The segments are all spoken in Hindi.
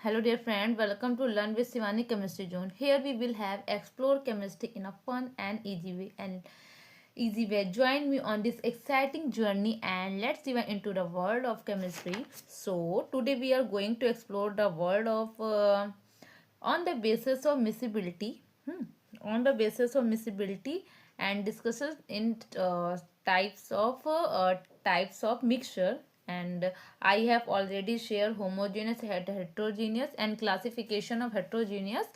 Hello dear friend, welcome to Learn with Shivani Chemistry Zone. Here we will have explore chemistry in a fun and easy way. Join me on this exciting journey and let's dive into the world of chemistry. So today we are going to explore the world of on the basis of miscibility. On the basis of miscibility and discusses in types of mixture, and I have already shared homogeneous, heterogeneous and classification of heterogeneous.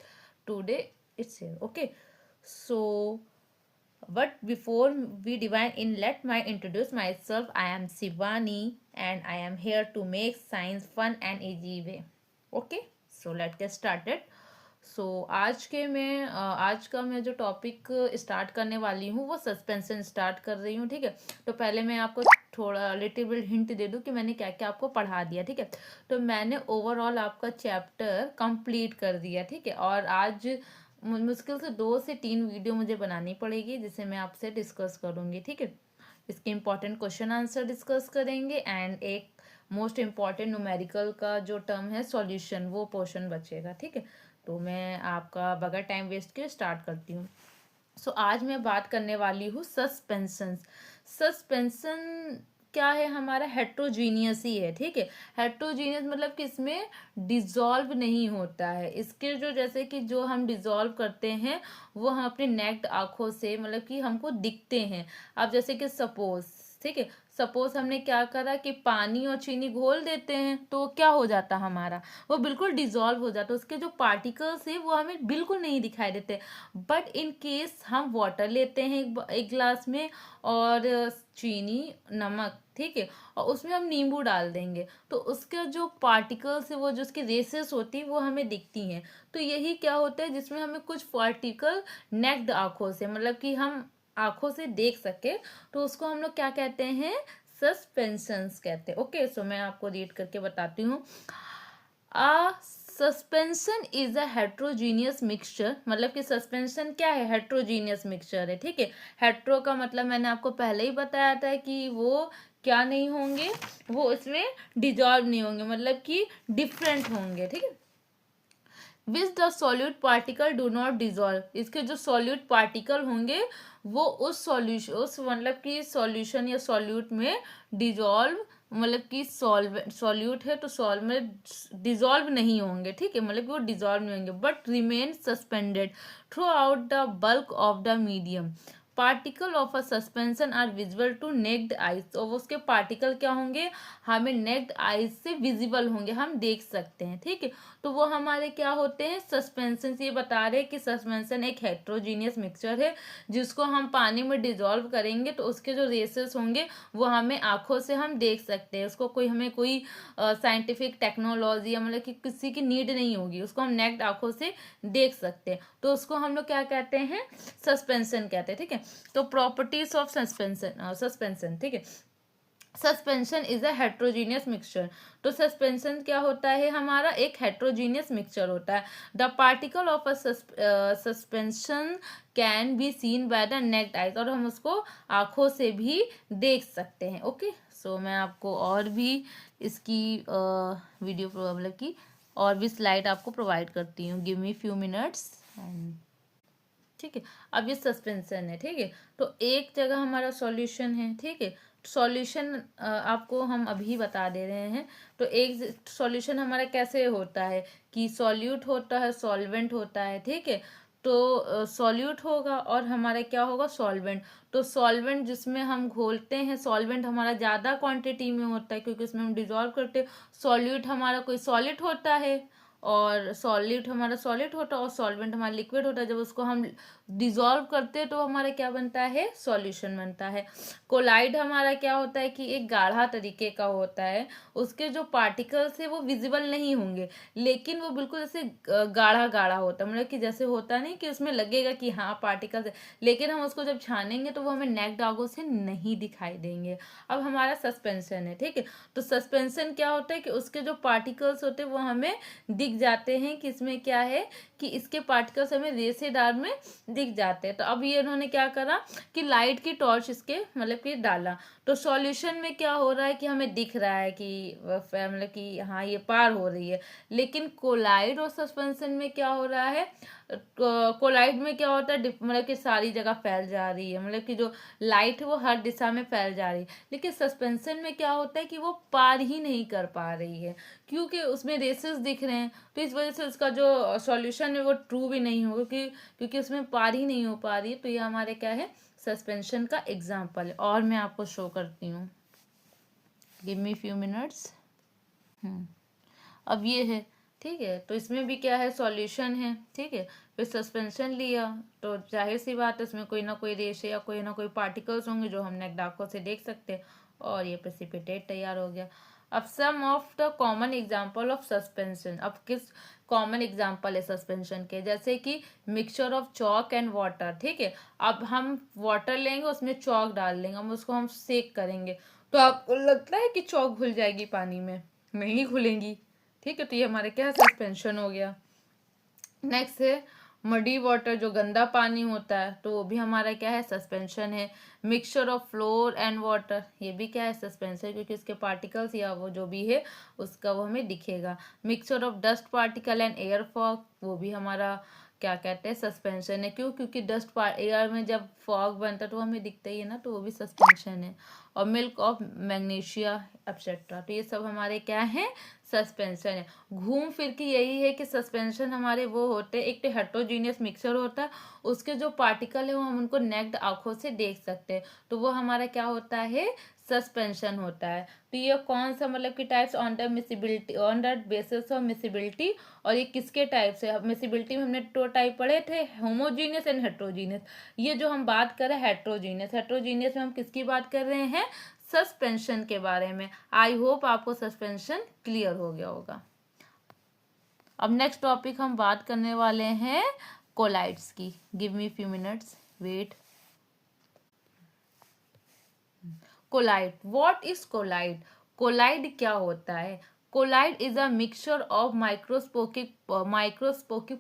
Today it's here. Okay, so but before we divine in, let me introduce myself. I am Shivani and I am here to make science fun and easy way. Okay, so let's get started. आज का मैं जो टॉपिक स्टार्ट करने वाली हूँ वो सस्पेंशन स्टार्ट कर रही हूँ। ठीक है, तो पहले मैं आपको थोड़ा लिटिल बिट हिंट दे दूँ कि मैंने क्या क्या आपको पढ़ा दिया। ठीक है, तो मैंने ओवरऑल आपका चैप्टर कंप्लीट कर दिया। ठीक है, और आज मुश्किल से 2 से 3 वीडियो मुझे बनानी पड़ेगी जिसे मैं आपसे डिस्कस करूँगी। ठीक है, इसके इम्पॉर्टेंट क्वेश्चन आंसर डिस्कस करेंगे एंड एक मोस्ट इम्पॉर्टेंट न्यूमेरिकल का जो टर्म है सॉल्यूशन, वो पोर्शन बचेगा। ठीक है, तो मैं आपका बगैर टाइम वेस्ट के स्टार्ट करती हूँ। आज मैं बात करने वाली हूँ सस्पेंशन। सस्पेंशन क्या है? हमारा हेट्रोजीनियस ही है। ठीक है, हेट्रोजीनियस मतलब कि इसमें डिजॉल्व नहीं होता है। इसके जो जैसे कि जो हम डिजॉल्व करते हैं वो हम अपने नेक्ड आंखों से मतलब कि हमको दिखते हैं। अब जैसे कि सपोज, ठीक है, सपोज हमने क्या करा कि पानी और चीनी घोल देते हैं तो क्या हो जाता हमारा, वो बिल्कुल डिजॉल्व हो जाता है। उसके जो पार्टिकल्स है वो हमें बिल्कुल नहीं दिखाई देते। बट इन केस हम वाटर लेते हैं एक गिलास में और चीनी, नमक, ठीक है, और उसमें हम नींबू डाल देंगे तो उसके जो पार्टिकल्स है वो जो उसकी रेसेस होती है वो हमें दिखती हैं। तो यही क्या होता है जिसमें हमें कुछ पार्टिकल नेक्ड आंखों से मतलब कि हम आंखों से देख सके, तो उसको हम लोग क्या कहते हैं? सस्पेंशंस कहते हैं। ओके, सो मैं आपको रीड करके बताती हूँ। Suspension is a heterogeneous mixture. मतलब कि सस्पेंशन क्या है? हेट्रोजीनियस मिक्सचर है। ठीक है, हेट्रो का मतलब मैंने आपको पहले ही बताया था कि वो क्या नहीं होंगे, वो इसमें डिजॉल्व नहीं होंगे, मतलब कि डिफरेंट होंगे। ठीक है, which the solute particle do not dissolve. इसके जो सॉल्यूट पार्टिकल होंगे वो उस सॉल्यूशन, उस मतलब कि सॉल्यूशन या सॉल्यूट में डिजॉल्व, मतलब कि सॉल्यूट है तो सॉल्व में डिजॉल्व नहीं होंगे। ठीक है, मतलब कि वो डिजॉल्व नहीं होंगे but remain suspended throughout the bulk of the medium. Particle of a suspension are visible to naked eyes. और उसके पार्टिकल क्या होंगे? हमें नेक्ड आइज से विजिबल होंगे, हम देख सकते हैं। ठीक है, तो वो हमारे क्या होते हैं? सस्पेंशन। ये बता रहे हैं कि सस्पेंशन एक हेट्रोजीनियस मिक्सचर है जिसको हम पानी में डिजॉल्व करेंगे तो उसके जो रेसेस होंगे वो हमें आंखों से हम देख सकते हैं। उसको कोई हमें कोई साइंटिफिक टेक्नोलॉजी या मतलब कि किसी की नीड नहीं होगी, उसको हम नेक्ड आंखों से देख सकते हैं। तो उसको हम लोग क्या कहते हैं? सस्पेंशन कहते हैं। ठीक है, तो प्रॉपर्टीज ऑफ सस्पेंशन, ठीक है, suspension is a heterogeneous mixture. तो सस्पेंशन क्या होता है? हमारा एक हेट्रोजीनियस मिक्सचर होता है। The particle of a suspension can be seen by the necked eyes. और हम उसको आंखों से भी देख सकते हैं। ओके, सो मैं आपको और भी इसकी वीडियो मतलब की और भी स्लाइड आपको प्रोवाइड करती हूँ। Give me few minutes. ठीक है, अब ये सस्पेंशन है। ठीक है, तो एक जगह हमारा सॉल्यूशन है। ठीक है, सॉल्यूशन आपको हम अभी बता दे रहे हैं। तो एक सॉल्यूशन हमारा कैसे होता है कि सॉल्यूट होता है, सॉल्वेंट होता है। ठीक है, तो सॉल्यूट होगा और हमारा क्या होगा? सॉल्वेंट। तो सॉल्वेंट जिसमें हम घोलते हैं, सॉल्वेंट हमारा ज़्यादा क्वांटिटी में होता है क्योंकि उसमें हम डिजॉल्व करते हैं। सॉल्यूट हमारा कोई सॉलिड होता है और सॉलिड हमारा सॉलिड होता है और सॉल्वेंट हमारा लिक्विड होता है। जब उसको हम डिजॉल्व करते हैं तो हमारा क्या बनता है? सॉल्यूशन बनता है। कोलाइड हमारा क्या होता है कि एक गाढ़ा तरीके का होता है, उसके जो पार्टिकल्स है वो विजिबल नहीं होंगे लेकिन वो बिल्कुल जैसे गाढ़ा गाढ़ा होता है, मतलब कि जैसे होता नहीं कि उसमें लगेगा कि हाँ पार्टिकल्स है, लेकिन हम उसको जब छानेंगे तो वो हमें नेक्ड आगों से नहीं दिखाई देंगे। अब हमारा सस्पेंशन है। ठीक है, तो सस्पेंशन क्या होता है कि उसके जो पार्टिकल्स होते हैं वो हमें दिख दिख जाते हैं कि इसमें क्या है कि इसके पार्टिकल्स हमें रेसेदार में दिख जाते हैं। तो अब ये इन्होंने क्या करा कि लाइट की टॉर्च इसके मतलब कि डाला, तो सॉल्यूशन में क्या हो रहा है कि हमें दिख रहा है कि मतलब कि हाँ ये पार हो रही है। लेकिन कोलाइड और सस्पेंशन में क्या हो रहा है, कोलाइड में क्या होता है मतलब कि सारी जगह फैल जा रही है, मतलब कि जो लाइट है वो हर दिशा में फैल जा रही है। लेकिन सस्पेंशन में क्या होता है कि वो पार ही नहीं कर पा रही है, क्योंकि उसमें रेसेस दिख रहे हैं, तो इस वजह से उसका जो सॉल्यूशन है वो ट्रू भी नहीं होगा, क्योंकि उसमें पार ही नहीं हो पा रही है। तो ये हमारे क्या है, सस्पेंशन का एग्जाम्पल है। और मैं आपको शो करती हूँ, गिव मी फ्यू मिनट्स। अब ये है, ठीक है, तो इसमें भी क्या है, सॉल्यूशन है, ठीक है, फिर सस्पेंशन लिया, तो जाहिर सी बात है उसमें कोई ना कोई रेशे या कोई ना कोई पार्टिकल्स होंगे जो हम नेक्ड आंखों से देख सकते हैं, और ये प्रेसिपिटेट तैयार हो गया। अब some of the common example of suspension, अब किस कॉमन एग्जाम्पल है सस्पेंशन के, जैसे कि mixture of chalk and water, ठीक है, अब हम वाटर लेंगे उसमें चॉक डाल लेंगे, हम उसको हम सेक करेंगे, तो आपको लगता है कि चॉक घुल जाएगी पानी में? नहीं घुलेंगी, ठीक है, तो ये हमारे क्या सस्पेंशन हो गया। नेक्स्ट है मडी वाटर, जो गंदा पानी होता है, तो वो भी हमारा क्या है, सस्पेंशन है। Mixture of floor and water, ये भी क्या है, सस्पेंशन, क्योंकि इसके पार्टिकल्स या वो जो भी है उसका वो हमें दिखेगा। Mixture of dust particle and air fog, वो भी हमारा क्या कहते हैं, सस्पेंशन है। क्यों? क्योंकि डस्ट एयर में जब फॉग बनता है तो हमें दिखता ही है ना, तो वो भी सस्पेंशन है। और मिल्क ऑफ मैग्नीशिया एक्सेट्रा, तो ये सब हमारे क्या है, सस्पेंशन है। घूम फिर के यही है कि सस्पेंशन हमारे वो होते हैं, एक तो हेट्रोजीनियस मिक्सचर होता है, उसके जो पार्टिकल है वो हम उनको नेक्ड आंखों से देख सकते हैं, तो वो हमारा क्या होता है, सस्पेंशन होता है। तो ये कौन सा मतलब कि types, on the miscibility, on the basis of miscibility, और ये किसके टाइप से, मिसिबिलिटी में हमने 2 टाइप पढ़े थे, होमोजीनियस एंड हेट्रोजीनियस। ये जो हम बात कर रहे हैं हेट्रोजीनियस, हेट्रोजीनियस में हम किसकी बात कर रहे हैं, सस्पेंशन के बारे में। आई होप आपको सस्पेंशन क्लियर हो गया होगा। अब नेक्स्ट टॉपिक हम बात करने वाले हैं कोलाइड्स की। Give me few minutes, wait. Colloid, what is colloid? Colloid क्या होता है? Colloid is a mixture of microscopic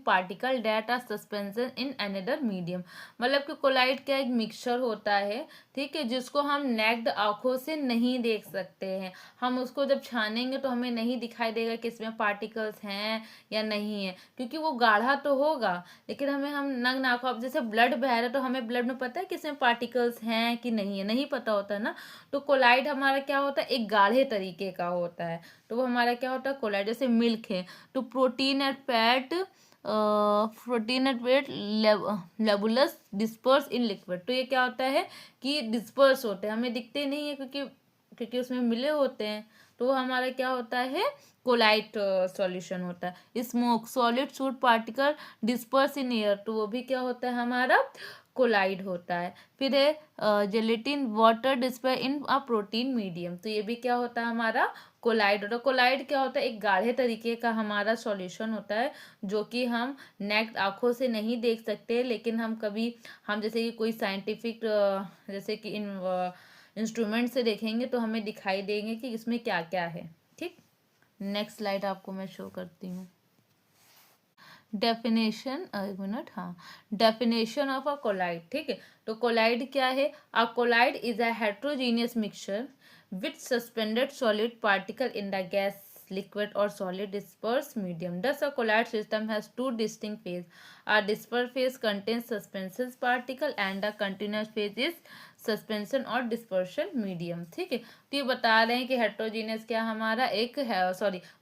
particle that are suspension in another medium. मतलब कि कोलाइड क्या एक मिक्सचर होता है, ठीक है, जिसको हम नेक्ड आंखों से नहीं देख सकते हैं। हम उसको जब छानेंगे तो हमें नहीं दिखाई देगा कि इसमें पार्टिकल्स हैं या नहीं है, क्योंकि वो गाढ़ा तो होगा, लेकिन हम नग्न आंखों, अब जैसे ब्लड बह रहा है तो हमें ब्लड में पता है कि इसमें पार्टिकल्स हैं कि नहीं है, नहीं पता होता ना। तो कोलाइड हमारा क्या होता है, एक गाढ़े तरीके का होता है, तो वो हमारा क्या होता है, कोलाइड। जैसे मिल्क है तो protein and fat globules disperse in liquid, तो ये क्या होता है कि डिस्पर्स होते हैं, हमें दिखते नहीं है क्योंकि उसमें मिले होते हैं, तो वो हमारा क्या होता है, कोलाइट सॉल्यूशन होता है। Smoke, solid suit particle disperse in air, तो वो भी क्या होता है, हमारा कोलाइड होता है। फिर है gelatin, water disperse in a protein medium, तो ये भी क्या होता है, हमारा कोलाइड होता है। कोलाइड क्या होता है, एक गाढ़े तरीके का हमारा सॉल्यूशन होता है, जो कि हम नेक्ड आंखों से नहीं देख सकते, लेकिन हम जैसे कि कोई साइंटिफिक जैसे कि इंस्ट्रूमेंट से देखेंगे तो हमें दिखाई देंगे कि इसमें क्या क्या है, ठीक। नेक्स्ट स्लाइड आपको मैं शो करती हूँ। डेफिनेशन, एक मिनट, हाँ, डेफिनेशन ऑफ अ कोलाइड, ठीक है। तो कोलाइड क्या है? A colloid is a heterogeneous mixture with suspended solid particle in the gas, liquid or solid dispersed medium. Thus, a colloid system has 2 distinct phases. A dispersed phase contains suspension particle and a continuous phase is suspension और डिस्पर्शन मीडियम, ठीक है। तो ये बता रहे हैं कि हेट्रोजीनियस क्या हमारा एक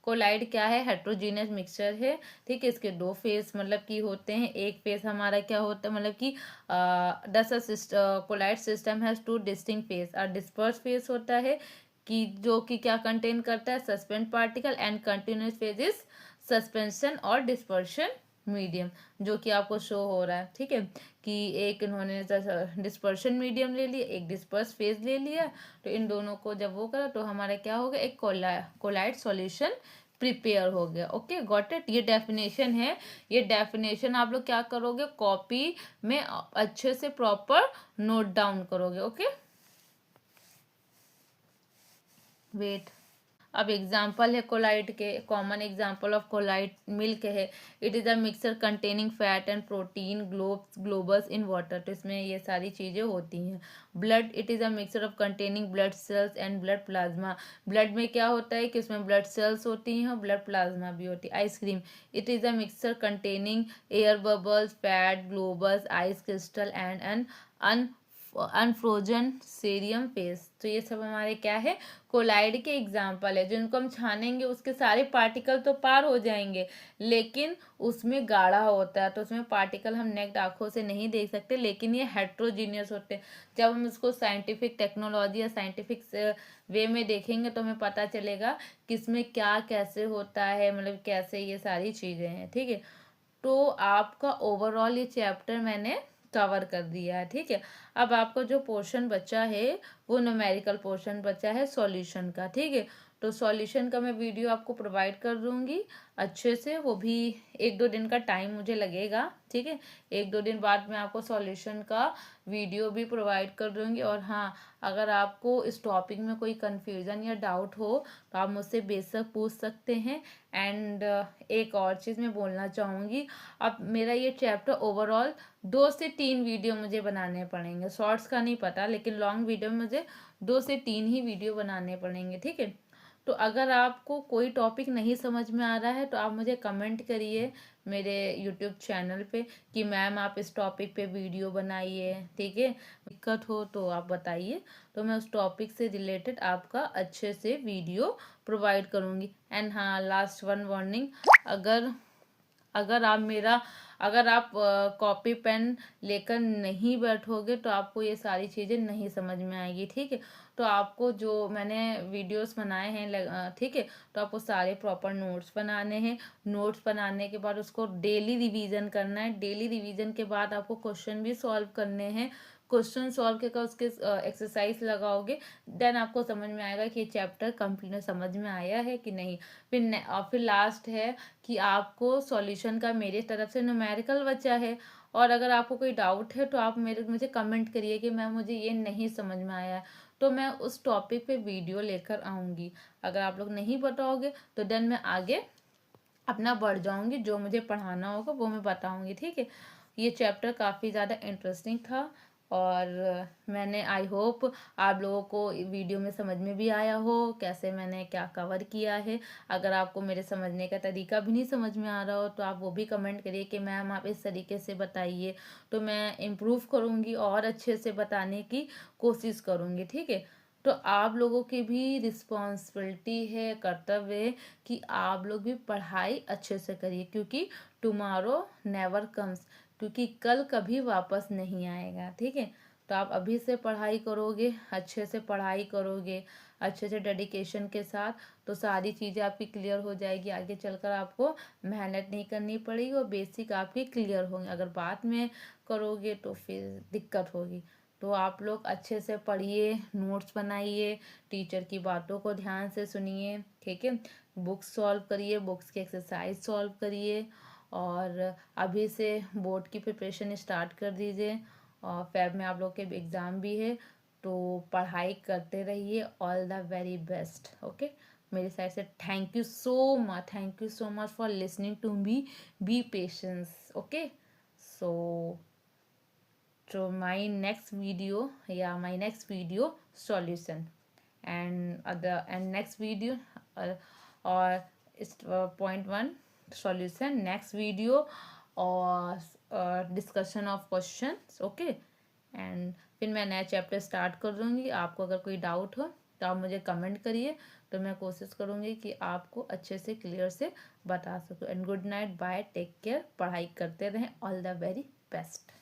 कोलाइड क्या है, हेट्रोजीनियस मिक्सचर है, ठीक है। इसके 2 फेज मतलब कि होते हैं। एक फेज हमारा क्या होता है, मतलब कि colloid system has 2 distinct phase. और डिस्पर्स फेज होता है कि जो कि क्या कंटेन करता है, suspend particle, and continuous phase is suspension और डिस्पर्शन मीडियम, जो कि आपको शो हो रहा है, ठीक है, कि एक इन्होंने डिस्पर्शन मीडियम ले लिया, एक डिस्पर्स फेज ले लिया, तो इन दोनों को जब वो करा तो हमारा क्या हो गया, एक कोलाइड सॉल्यूशन प्रिपेयर हो गया। Okay, got it. ये डेफिनेशन है। ये डेफिनेशन आप लोग क्या करोगे, कॉपी में अच्छे से प्रॉपर नोट डाउन करोगे। Okay, wait. अब एग्जाम्पल है कोलाइड के, common example of colloid milk है, it is a mixture containing fat and protein globules in water, तो इसमें ये सारी चीज़ें होती हैं। Blood, it is a mixture of containing blood cells and blood plasma, blood में क्या होता है कि उसमें ब्लड सेल्स होती हैं और ब्लड प्लाज्मा भी होती है। Ice cream, it is a mixture containing air bubbles, fat, globules, ice crystal and an unfrozen serum phase, तो ये सब हमारे क्या है, कोलाइड के एग्जाम्पल है। जिनको हम छानेंगे उसके सारे पार्टिकल तो पार हो जाएंगे, लेकिन उसमें गाढ़ा होता है, तो उसमें पार्टिकल हम नेक्ड आंखों से नहीं देख सकते, लेकिन ये हेट्रोजीनियस होते हैं। जब हम इसको साइंटिफिक टेक्नोलॉजी या साइंटिफिक वे में देखेंगे तो हमें पता चलेगा कि इसमें क्या कैसे होता है, मतलब कैसे ये सारी चीज़ें हैं, ठीक है। तो आपका ओवरऑल ये चैप्टर मैंने कवर कर दिया है, ठीक है। अब आपको जो पोर्शन बचा है वो न्यूमेरिकल पोर्शन बचा है सॉल्यूशन का, ठीक है। तो सॉल्यूशन का मैं वीडियो आपको प्रोवाइड कर दूंगी अच्छे से, वो भी 1-2 दिन का टाइम मुझे लगेगा, ठीक है। 1-2 दिन बाद मैं आपको सॉल्यूशन का वीडियो भी प्रोवाइड कर दूंगी। और हाँ, अगर आपको इस टॉपिक में कोई कन्फ्यूज़न या डाउट हो तो आप मुझसे बेशक पूछ सकते हैं। एंड एक और चीज़ मैं बोलना चाहूँगी, अब मेरा ये चैप्टर ओवरऑल 2 से 3 वीडियो मुझे बनाने पड़ेंगे, शॉर्ट्स का नहीं पता, लेकिन लॉन्ग वीडियो में मुझे 2 से 3 ही वीडियो बनाने पड़ेंगे, ठीक है। तो अगर आपको कोई टॉपिक नहीं समझ में आ रहा है तो आप मुझे कमेंट करिए मेरे यूट्यूब चैनल पे कि मैम आप इस टॉपिक पे वीडियो बनाइए, ठीक है। दिक्कत हो तो आप बताइए, तो मैं उस टॉपिक से रिलेटेड आपका अच्छे से वीडियो प्रोवाइड करूँगी। एंड हाँ, लास्ट वन वार्निंग, अगर अगर आप मेरा अगर आप कॉपी पेन लेकर नहीं बैठोगे तो आपको ये सारी चीज़ें नहीं समझ में आएगी, ठीक है। तो आपको जो मैंने वीडियोस बनाए हैं, ठीक है, तो आपको सारे प्रॉपर नोट्स बनाने हैं। नोट्स बनाने के बाद उसको डेली रिवीजन करना है। डेली रिवीजन के बाद आपको क्वेश्चन भी सॉल्व करने हैं। क्वेश्चन सॉल्व करके उसके एक्सरसाइज लगाओगे, देन आपको समझ में आएगा कि ये चैप्टर कंप्लीट समझ में आया है कि नहीं। फिर लास्ट है कि आपको सॉल्यूशन का मेरे तरफ से न्यूमेरिकल बचा है। और अगर आपको कोई डाउट है तो आप मुझे कमेंट करिए कि मैम मुझे ये नहीं समझ में आया है, तो मैं उस टॉपिक पे वीडियो लेकर आऊँगी। अगर आप लोग नहीं बताओगे तो देन मैं आगे अपना बढ़ जाऊँगी, जो मुझे पढ़ाना होगा वो मैं बताऊँगी, ठीक है। ये चैप्टर काफ़ी ज़्यादा इंटरेस्टिंग था और मैंने आई होप आप लोगों को वीडियो में समझ में भी आया हो कैसे मैंने क्या कवर किया है। अगर आपको मेरे समझने का तरीका भी नहीं समझ में आ रहा हो तो आप वो भी कमेंट करिए कि मैम आप इस तरीके से बताइए, तो मैं इम्प्रूव करूँगी और अच्छे से बताने की कोशिश करूँगी, ठीक है। तो आप लोगों की भी रिस्पॉन्सिबिलिटी है, कर्तव्य है कि आप लोग भी पढ़ाई अच्छे से करिए, क्योंकि टुमारो नेवर कम्स, क्योंकि कल कभी वापस नहीं आएगा, ठीक है। तो आप अभी से पढ़ाई करोगे, अच्छे से पढ़ाई करोगे, अच्छे से डेडिकेशन के साथ, तो सारी चीज़ें आपकी क्लियर हो जाएगी। आगे चलकर आपको मेहनत नहीं करनी पड़ेगी और बेसिक आपकी क्लियर होंगे। अगर बाद में करोगे तो फिर दिक्कत होगी। तो आप लोग अच्छे से पढ़िए, नोट्स बनाइए, टीचर की बातों को ध्यान से सुनिए, ठीक है। बुक्स सॉल्व करिए, बुक्स की एक्सरसाइज सॉल्व करिए और अभी से बोर्ड की प्रिपरेशन स्टार्ट कर दीजिए। और फेब में आप लोग के एग्ज़ाम भी है, तो पढ़ाई करते रहिए। All the very best, okay. मेरी साइड से thank you so much for listening to me, be patience, okay. So my next video solution, and next video or point 1 solution, next video और discussion of questions, okay. And फिर मैं नया चैप्टर स्टार्ट कर दूँगी। आपको अगर कोई डाउट हो तो आप मुझे कमेंट करिए, तो मैं कोशिश करूँगी कि आपको अच्छे से क्लियर से बता सकूँ। And good night, bye, take care, पढ़ाई करते रहें। All the very best.